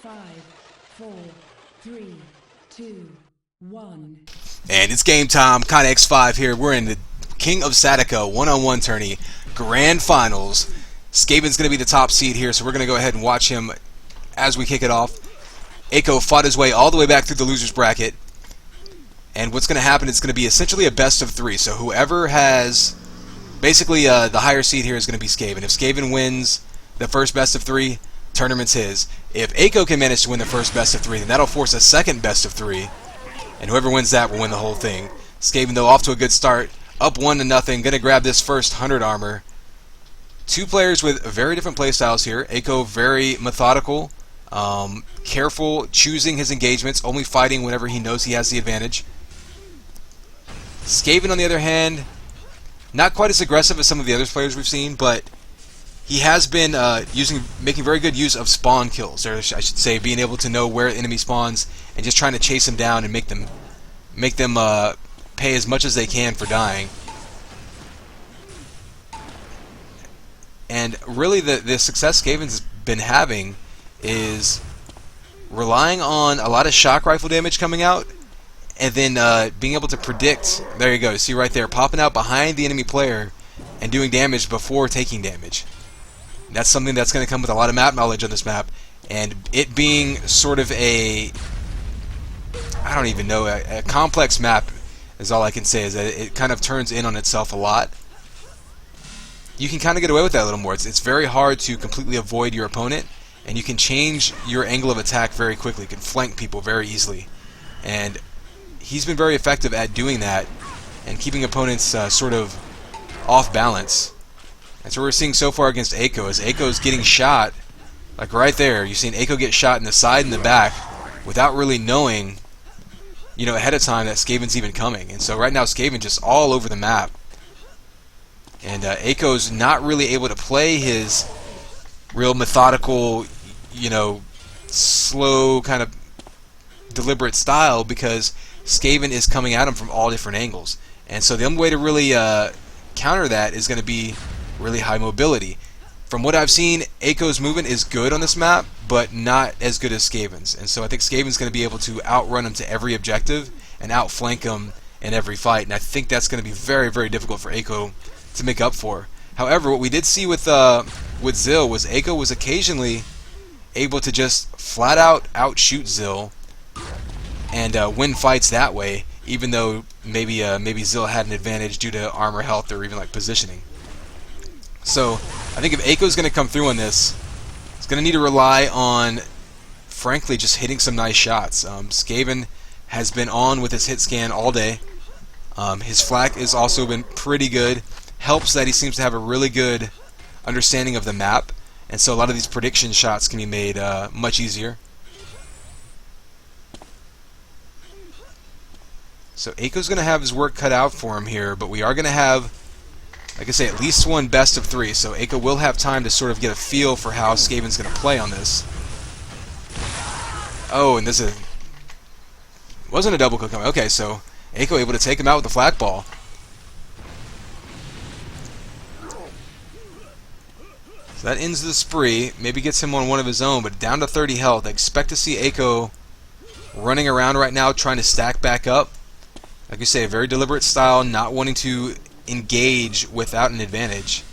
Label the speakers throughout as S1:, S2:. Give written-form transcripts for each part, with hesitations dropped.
S1: 5, 4, 3, 2, 1.
S2: And it's game time. Kinda X5 here. We're in the King of Sateca one-on-one tourney grand finals. skAven's going to be the top seed here, so we're going to go ahead and watch him as we kick it off. Eiko fought his way all the way back through the loser's bracket. And what's going to happen is going to be essentially a best of 3. So whoever has... Basically, the higher seed here is going to be skAven. If skAven wins the first best of 3, tournament's his. If Eiko can manage to win the first best of 3, then that'll force a second best of 3. And whoever wins that will win the whole thing. skAven, though, off to a good start. Up 1-0. Going to grab this first 100 armor. Two players with very different playstyles here. Eiko, very methodical. Careful, choosing his engagements, only fighting whenever he knows he has the advantage. skAven, on the other hand, not quite as aggressive as some of the other players we've seen, but he has been making very good use of spawn kills, or I should say, being able to know where enemy spawns and just trying to chase them down and make them pay as much as they can for dying. And really, the success skAven's been having is relying on a lot of shock rifle damage coming out, and then being able to predict. There you go. See right there, popping out behind the enemy player and doing damage before taking damage. That's something that's going to come with a lot of map knowledge on this map, and it being sort of a, I don't even know, a complex map is all I can say, is that it kind of turns in on itself a lot. You can kind of get away with that a little more. It's very hard to completely avoid your opponent, and you can change your angle of attack very quickly. You can flank people very easily, and he's been very effective at doing that and keeping opponents sort of off balance. That's what we're seeing so far against Eiko, as Eiko's getting shot, like right there. You've seen Eiko get shot in the side and the back without really knowing, you know, ahead of time that skAven's even coming. And so right now skAven just all over the map. And Eiko's not really able to play his real methodical, you know, slow, kind of deliberate style, because skAven is coming at him from all different angles. And so the only way to really counter that is going to be really high mobility. From what I've seen, Eiko's movement is good on this map, but not as good as skAven's. And so I think skAven's going to be able to outrun him to every objective and outflank him in every fight. And I think that's going to be very, very difficult for Eiko to make up for. However, what we did see with Zill was Eiko was occasionally able to just flat out outshoot Zill and win fights that way, even though maybe Zill had an advantage due to armor health or even like positioning. So I think if Eiko's going to come through on this, it's going to need to rely on, frankly, just hitting some nice shots. skAven has been on with his hit scan all day. His flak has also been pretty good. Helps that he seems to have a really good understanding of the map, and so a lot of these prediction shots can be made much easier. So Eiko's going to have his work cut out for him here, but we are going to have, like I say, at least one best of 3, so Eiko will have time to sort of get a feel for how skAven's going to play on this. Oh, and this wasn't a double click. Okay, so Eiko able to take him out with the flak ball. So that ends the spree. Maybe gets him on one of his own, but down to 30 health. I expect to see Eiko running around right now trying to stack back up. Like you say, a very deliberate style, not wanting to engage without an advantage.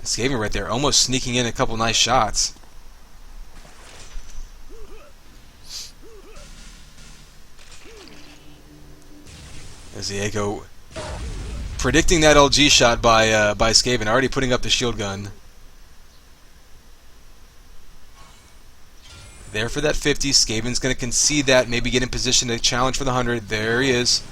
S2: skAven right there, almost sneaking in a couple nice shots. There's the Eiko predicting that LG shot by skAven, already putting up the shield gun. There for that 50. skAven's going to concede that, maybe get in position to challenge for the 100. There he is.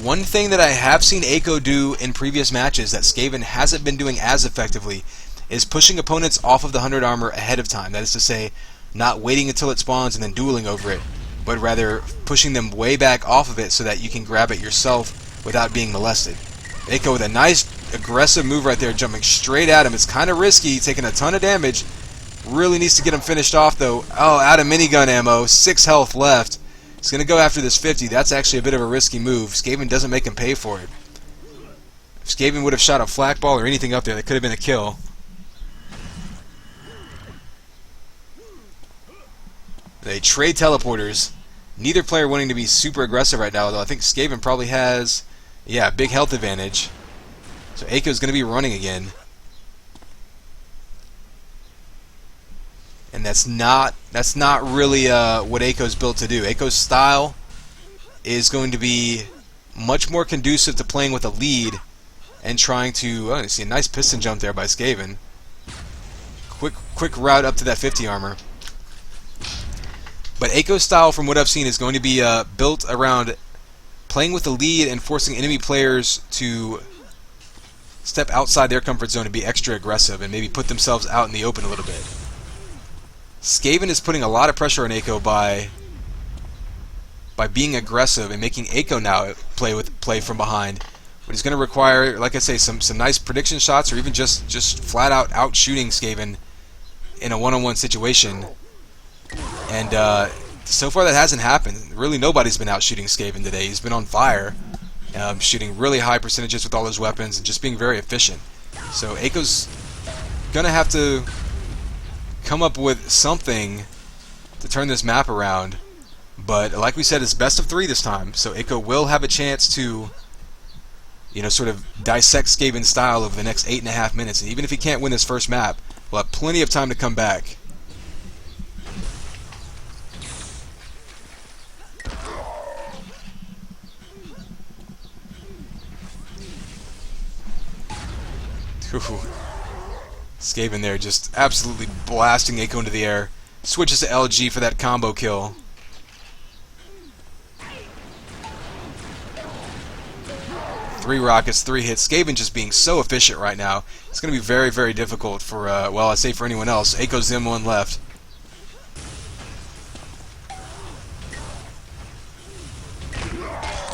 S2: One thing that I have seen Eiko do in previous matches that skAven hasn't been doing as effectively is pushing opponents off of the 100 armor ahead of time. That is to say, not waiting until it spawns and then dueling over it, but rather pushing them way back off of it so that you can grab it yourself without being molested. Eiko with a nice aggressive move right there, jumping straight at him. It's kind of risky, taking a ton of damage. Really needs to get him finished off though. Oh, out of minigun ammo, 6 health left. He's going to go after this 50. That's actually a bit of a risky move. skAven doesn't make him pay for it. If skAven would have shot a flak ball or anything up there, that could have been a kill. They trade teleporters. Neither player wanting to be super aggressive right now, though I think skAven probably has, yeah, big health advantage. So Eiko's going to be running again. And that's not really what Eiko's built to do. Eiko's style is going to be much more conducive to playing with a lead and trying to... Oh, you see a nice piston jump there by skAven. Quick route up to that 50 armor. But Eiko's style, from what I've seen, is going to be built around playing with the lead and forcing enemy players to step outside their comfort zone and be extra aggressive and maybe put themselves out in the open a little bit. skAven is putting a lot of pressure on Eiko by being aggressive and making Eiko now play from behind. But he's going to require, like I say, some nice prediction shots, or even just flat out shooting skAven in a one-on-one situation. And so far that hasn't happened. Really, nobody's been out shooting skAven today. He's been on fire, shooting really high percentages with all his weapons and just being very efficient. So Eiko's going to have to come up with something to turn this map around. But like we said, it's best of 3 this time. So Eiko will have a chance to, you know, sort of dissect skAven's style over the next 8.5 minutes. And even if he can't win this first map, we'll have plenty of time to come back. skAven there just absolutely blasting Eiko into the air. Switches to LG for that combo kill. Three rockets, 3 hits. skAven just being so efficient right now. It's going to be very, very difficult for, well, I say for anyone else. Eiko's M1 left.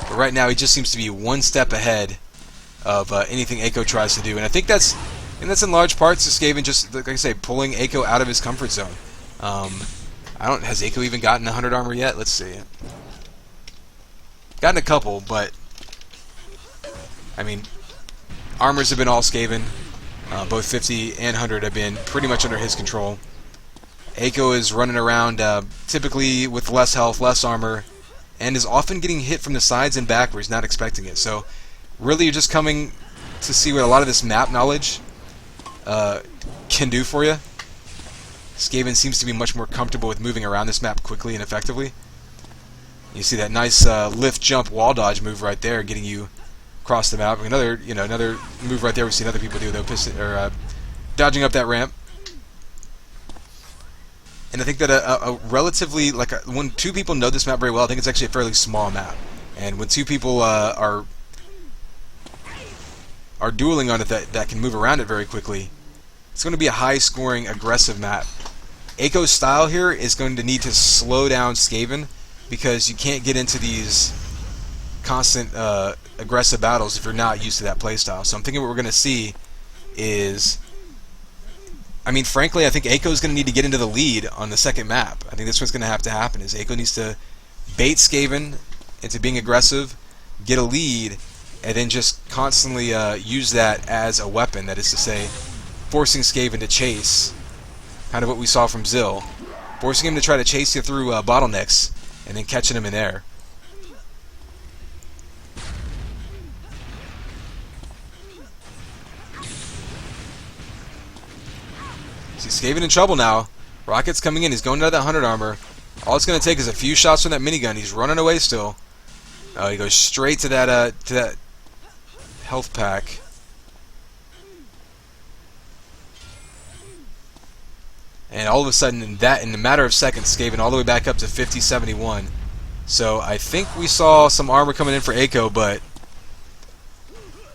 S2: But right now, he just seems to be one step ahead of anything Eiko tries to do. And I think that's in large part to skAven just, like I say, pulling Eiko out of his comfort zone. Has Eiko even gotten 100 armor yet? Let's see. Gotten a couple, but I mean, armors have been all skAven. Both 50 and 100 have been pretty much under his control. Eiko is running around typically with less health, less armor, and is often getting hit from the sides and back where he's not expecting it. So really, you're just coming to see what a lot of this map knowledge can do for you. skAven seems to be much more comfortable with moving around this map quickly and effectively. You see that nice lift, jump, wall dodge move right there, getting you across the map. Another move right there we've seen other people do, though, dodging up that ramp. And I think that a relatively, when 2 people know this map very well, I think it's actually a fairly small map. And when 2 people are dueling on it that can move around it very quickly, it's going to be a high-scoring, aggressive map. Eiko's style here is going to need to slow down skAven, because you can't get into these constant aggressive battles if you're not used to that playstyle. So I'm thinking what we're going to see is, I mean, frankly, I think Eiko's going to need to get into the lead on the second map. I think that's what's going to have to happen, is Eiko needs to bait skAven into being aggressive, get a lead, and then just constantly use that as a weapon. That is to say, forcing skAven to chase, kind of what we saw from Zill. Forcing him to try to chase you through bottlenecks, and then catching him in air. See, skAven in trouble now. Rocket's coming in. He's going to that 100 armor. All it's going to take is a few shots from that minigun. He's running away still. He goes straight to that health pack. And all of a sudden, in a matter of seconds, skAven all the way back up to 50-71. So I think we saw some armor coming in for Eiko, but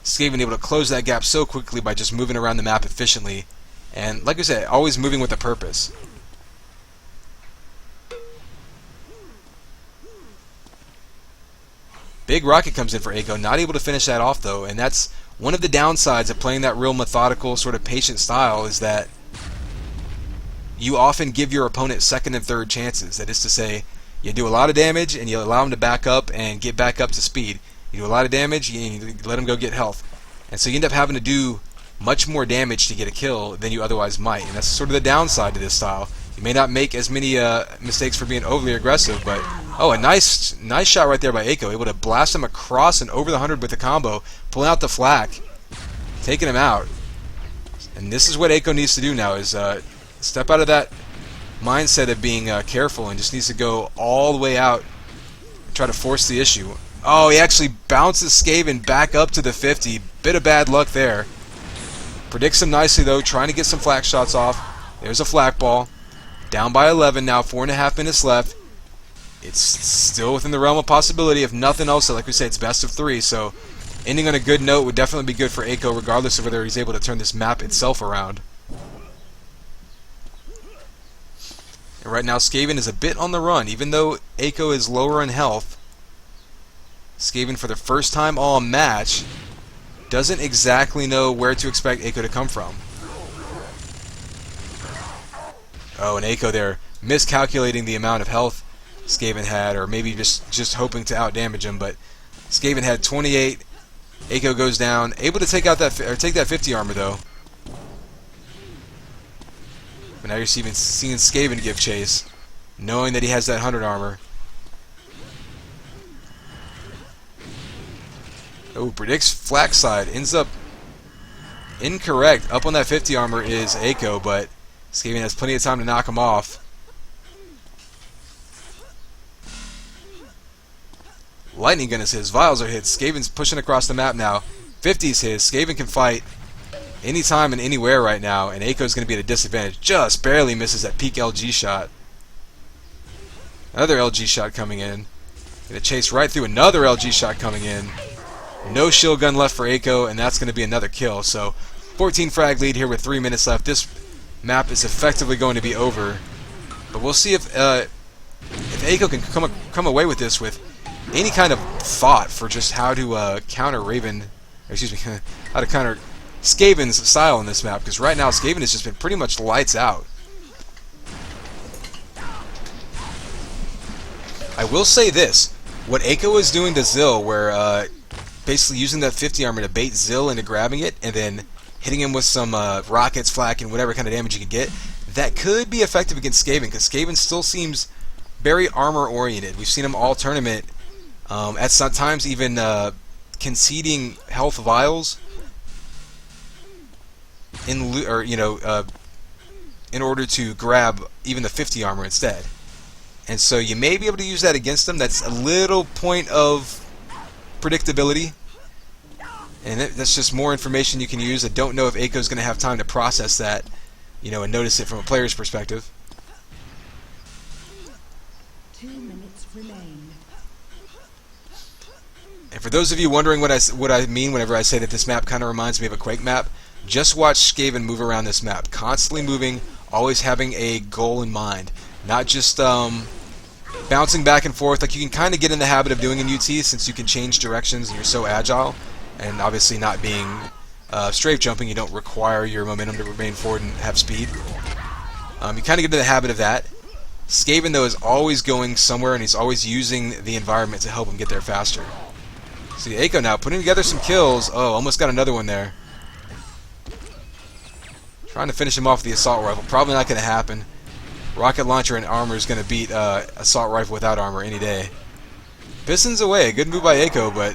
S2: skAven able to close that gap so quickly by just moving around the map efficiently. And like I said, always moving with a purpose. Big rocket comes in for Eiko, not able to finish that off though, and that's one of the downsides of playing that real methodical, sort of patient style, is that you often give your opponent second and third chances. That is to say, you do a lot of damage and you allow them to back up and get back up to speed. You do a lot of damage and you let them go get health. And so you end up having to do much more damage to get a kill than you otherwise might. And that's sort of the downside to this style. He may not make as many mistakes for being overly aggressive, but oh, a nice shot right there by Eiko, able to blast him across and over the 100 with the combo, pulling out the flak, taking him out. And this is what Eiko needs to do now, is step out of that mindset of being careful and just needs to go all the way out and try to force the issue. Oh, he actually bounces skAven back up to the 50. Bit of bad luck there. Predicts him nicely though, trying to get some flak shots off. There's a flak ball. Down by 11 now, 4.5 minutes left. It's still within the realm of possibility, if nothing else. Like we say, it's best of 3, so ending on a good note would definitely be good for Eiko, regardless of whether he's able to turn this map itself around. And right now, skAven is a bit on the run. Even though Eiko is lower in health, skAven, for the first time all match, doesn't exactly know where to expect Eiko to come from. Oh, and Eiko there miscalculating the amount of health skAven had, or maybe just hoping to outdamage him. But skAven had 28. Eiko goes down, able to take out that take that 50 armor though. But now you're seeing skAven give chase, knowing that he has that 100 armor. Oh, predicts flak side, ends up incorrect. Up on that 50 armor is Eiko, but skAven has plenty of time to knock him off. Lightning gun is his. Vials are his. skAven's pushing across the map now. 50's his. skAven can fight anytime and anywhere right now, and Eiko's going to be at a disadvantage. Just barely misses that peak LG shot. Another LG shot coming in. Going to chase right through another LG shot coming in. No shield gun left for Eiko, and that's going to be another kill. So 14 frag lead here with 3 minutes left. This map is effectively going to be over. But we'll see if Eiko can come away with this with any kind of thought for just how to counter Raven, or excuse me, how to counter skAven's style in this map, because right now skAven has just been pretty much lights out. I will say this, what Eiko is doing to Zill, where basically using that 50 armor to bait Zill into grabbing it, and then hitting him with some rockets, flak, and whatever kind of damage you can get, that could be effective against skAven, because skAven still seems very armor-oriented. We've seen him all tournament, at some times even conceding health vials in order to grab even the 50 armor instead. And so you may be able to use that against him. That's a little point of predictability, and that's just more information you can use. I don't know if Eiko's going to have time to process that, and notice it from a player's perspective.
S1: 2 minutes remain.
S2: And for those of you wondering what I mean whenever I say that this map kind of reminds me of a Quake map, just watch skAven move around this map, constantly moving, always having a goal in mind, not just bouncing back and forth like you can kind of get in the habit of doing in UT, since you can change directions and you're so agile, and obviously not being strafe jumping, you don't require your momentum to remain forward and have speed. You kind of get into the habit of that. skAven though is always going somewhere, and he's always using the environment to help him get there faster. See Eiko now putting together some kills. Oh, almost got another one there. Trying to finish him off with the assault rifle. Probably not going to happen. Rocket launcher and armor is going to beat assault rifle without armor any day. Pistons away. Good move by Eiko, but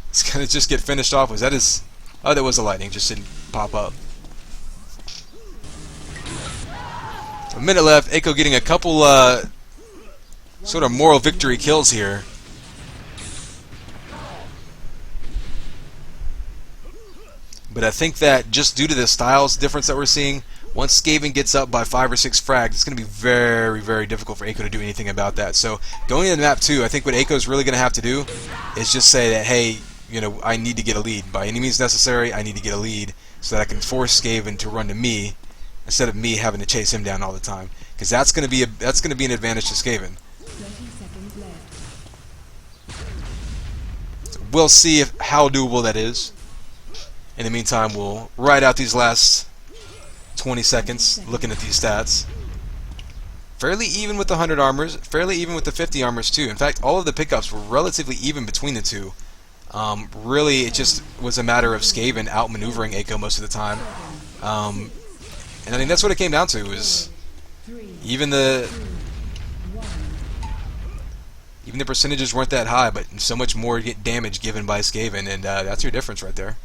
S2: it's going to just get finished off. Was that his... Oh, that was a lightning. Just didn't pop up. A minute left. Eiko getting a couple sort of moral victory kills here. But I think that just due to the styles difference that we're seeing, once skAven gets up by 5 or 6 frags, it's going to be very, very difficult for Eiko to do anything about that. So going into map 2, I think what Eiko is really going to have to do is just say that, hey, I need to get a lead. By any means necessary, I need to get a lead so that I can force skAven to run to me instead of me having to chase him down all the time. Because that's going to be an advantage to skAven.
S1: 30 seconds left.
S2: So we'll see how doable that is. In the meantime, we'll ride out these last 20 seconds looking at these stats. Fairly even with the 100 armors, fairly even with the 50 armors too. In fact, all of the pickups were relatively even between the two. Really, it just was a matter of skAven outmaneuvering Eiko most of the time. And I think that's what it came down to, was
S1: 3,
S2: Even the
S1: 1.
S2: even the percentages weren't that high, but so much more get damage given by skAven, and that's your difference right there.